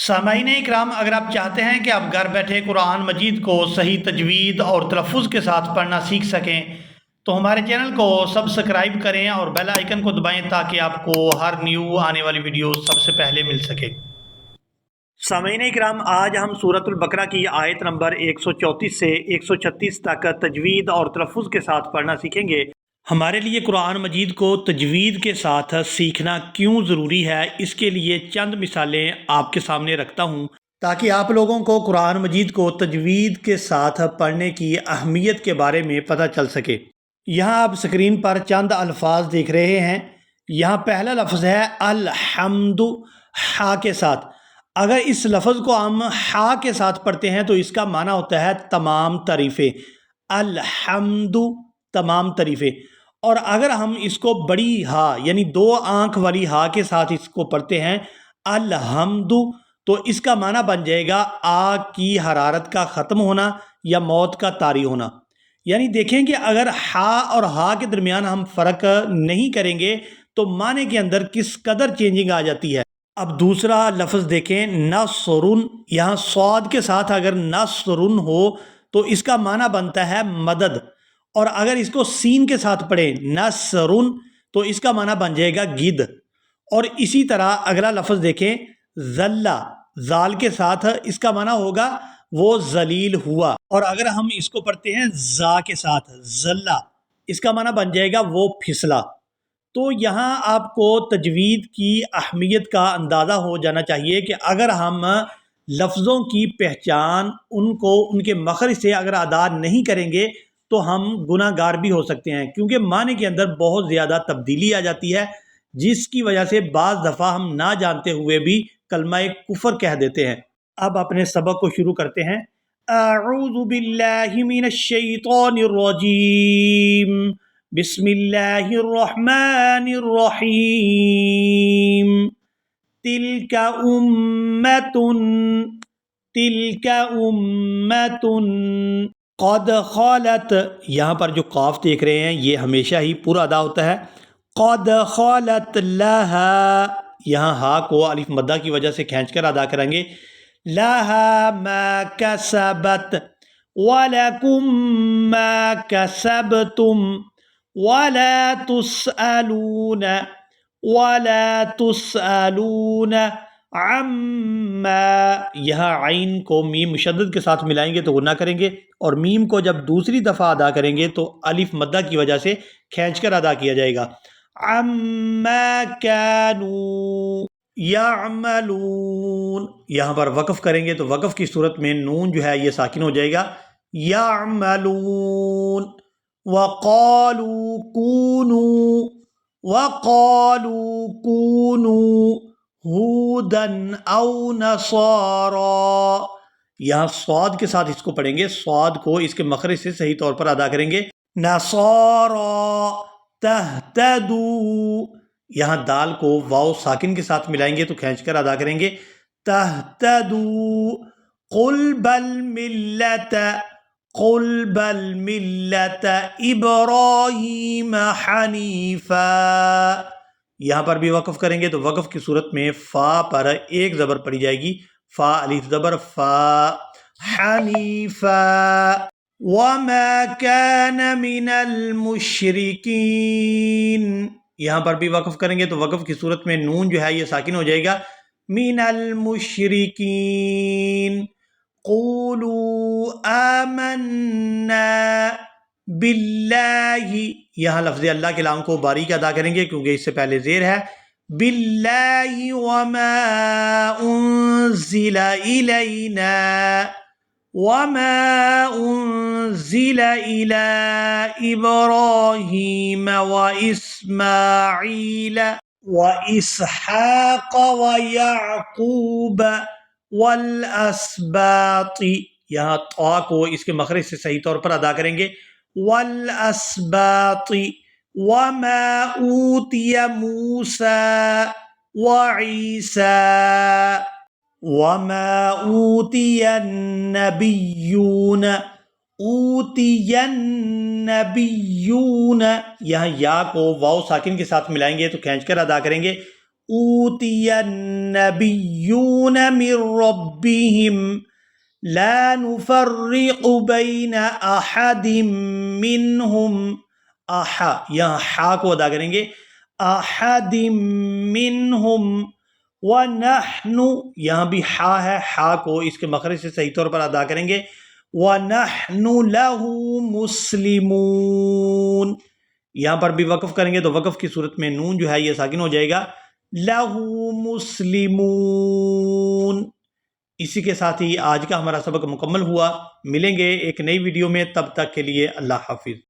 سامعین اکرام، اگر آپ چاہتے ہیں کہ آپ گھر بیٹھے قرآن مجید کو صحیح تجوید اور تلفظ کے ساتھ پڑھنا سیکھ سکیں تو ہمارے چینل کو سبسکرائب کریں اور بیل آئیکن کو دبائیں تاکہ آپ کو ہر نیو آنے والی ویڈیو سب سے پہلے مل سکے۔ سامعین اکرام، آج ہم سورۃ البقرہ کی آیت نمبر 134 سے 136 تک تجوید اور تلفظ کے ساتھ پڑھنا سیکھیں گے۔ ہمارے لیے قرآن مجید کو تجوید کے ساتھ سیکھنا کیوں ضروری ہے، اس کے لیے چند مثالیں آپ کے سامنے رکھتا ہوں تاکہ آپ لوگوں کو قرآن مجید کو تجوید کے ساتھ پڑھنے کی اہمیت کے بارے میں پتہ چل سکے۔ یہاں آپ سکرین پر چند الفاظ دیکھ رہے ہیں۔ یہاں پہلا لفظ ہے الحمد، ہا کے ساتھ۔ اگر اس لفظ کو ہم ہا کے ساتھ پڑھتے ہیں تو اس کا معنی ہوتا ہے تمام تعریفیں، الحمد، تمام تعریفیں۔ اور اگر ہم اس کو بڑی ہا یعنی 2 آنکھ والی ہا کے ساتھ اس کو پڑھتے ہیں الحمد، تو اس کا معنی بن جائے گا آگ کی حرارت کا ختم ہونا یا موت کا طاری ہونا۔ یعنی دیکھیں کہ اگر ہا اور ہا کے درمیان ہم فرق نہیں کریں گے تو معنی کے اندر کس قدر چینجنگ آ جاتی ہے۔ اب دوسرا لفظ دیکھیں نصرن، یہاں صاد کے ساتھ اگر نصرن ہو تو اس کا معنی بنتا ہے مدد، اور اگر اس کو سین کے ساتھ پڑھیں نصرن تو اس کا معنی بن جائے گا گدھ۔ اور اسی طرح اگلا لفظ دیکھیں ذلہ، زال کے ساتھ اس کا معنی ہوگا وہ ذلیل ہوا، اور اگر ہم اس کو پڑھتے ہیں زا کے ساتھ ذلہ، اس کا معنی بن جائے گا وہ پھسلا۔ تو یہاں آپ کو تجوید کی اہمیت کا اندازہ ہو جانا چاہیے کہ اگر ہم لفظوں کی پہچان ان کے مخرج سے اگر ادا نہیں کریں گے تو ہم گناہ گار بھی ہو سکتے ہیں، کیونکہ معنی کے اندر بہت زیادہ تبدیلی آ جاتی ہے، جس کی وجہ سے بعض دفعہ ہم نہ جانتے ہوئے بھی کلمہ کفر کہہ دیتے ہیں۔ اب اپنے سبق کو شروع کرتے ہیں۔ اعوذ باللہ من الشیطان الرجیم، بسم اللہ الرحمن الرحیم۔ تلک امت قد خالت، یہاں پر جو قاف دیکھ رہے ہیں یہ ہمیشہ ہی پورا ادا ہوتا ہے۔ قد خالت لہا، یہاں ہا کو الف مدہ کی وجہ سے کھینچ کر ادا کریں گے۔ لہا ما کسبت ولکم ما کسبتم ولا تسألون عما، یہاں عین کو میم مشدد کے ساتھ ملائیں گے تو غنہ کریں گے، اور میم کو جب دوسری دفعہ ادا کریں گے تو الف مدہ کی وجہ سے کھینچ کر ادا کیا جائے گا۔ عما كانوا یعملون، یہاں پر وقف کریں گے تو وقف کی صورت میں نون جو ہے یہ ساکن ہو جائے گا، یعملون۔ وقالوا كونوا ہودا او نصارا، یہاں صاد کے ساتھ اس کو پڑھیں گے، صاد کو اس کے مخرج سے صحیح طور پر ادا کریں گے، نصارا تہتدوا، یہاں دال کو واو ساکن کے ساتھ ملائیں گے تو کھینچ کر ادا کریں گے، تہتدوا۔ قل بل ملت ابراہیم حنیفا، یہاں پر بھی وقف کریں گے تو وقف کی صورت میں فا پر ایک زبر پڑی جائے گی، فا الف زبر فا، حنیفا وما كان من المشرکین، یہاں پر بھی وقف کریں گے تو وقف کی صورت میں نون جو ہے یہ ساکن ہو جائے گا، من المشرکین۔ قولوا آمنا باللہ، یہاں لفظ اللہ کے لام کو باریک ادا کریں گے کیونکہ اس سے پہلے زیر ہے، باللہ وما انزل الینا وما انزل الی ابراہیم واسماعیل واسحاق ویعقوب والاسباط، یہاں طا کو اس کے مخرج سے صحیح طور پر ادا کریں گے، والاسباط وما اوتی موسیٰ وعیسیٰ وما اوتی النبیون، یہاں یا کو واو ساکن کے ساتھ ملائیں گے تو کھینچ کر ادا کریں گے، اوتی النبیون من ربهم لا نفرق بین احد منہم، یہاں حا کو ادا کریں گے، احد منہم، ونحن، یہاں بھی حا ہے، حا کو اس کے مخرج سے صحیح طور پر ادا کریں گے، وَنَحْنُ لَهُ مُسْلِمُونَ، یہاں پر بھی وقف کریں گے تو وقف کی صورت میں نون جو ہے یہ ساکن ہو جائے گا، لَهُ مُسْلِمُونَ۔ اسی کے ساتھ ہی آج کا ہمارا سبق مکمل ہوا، ملیں گے ایک نئی ویڈیو میں، تب تک کے لیے اللہ حافظ۔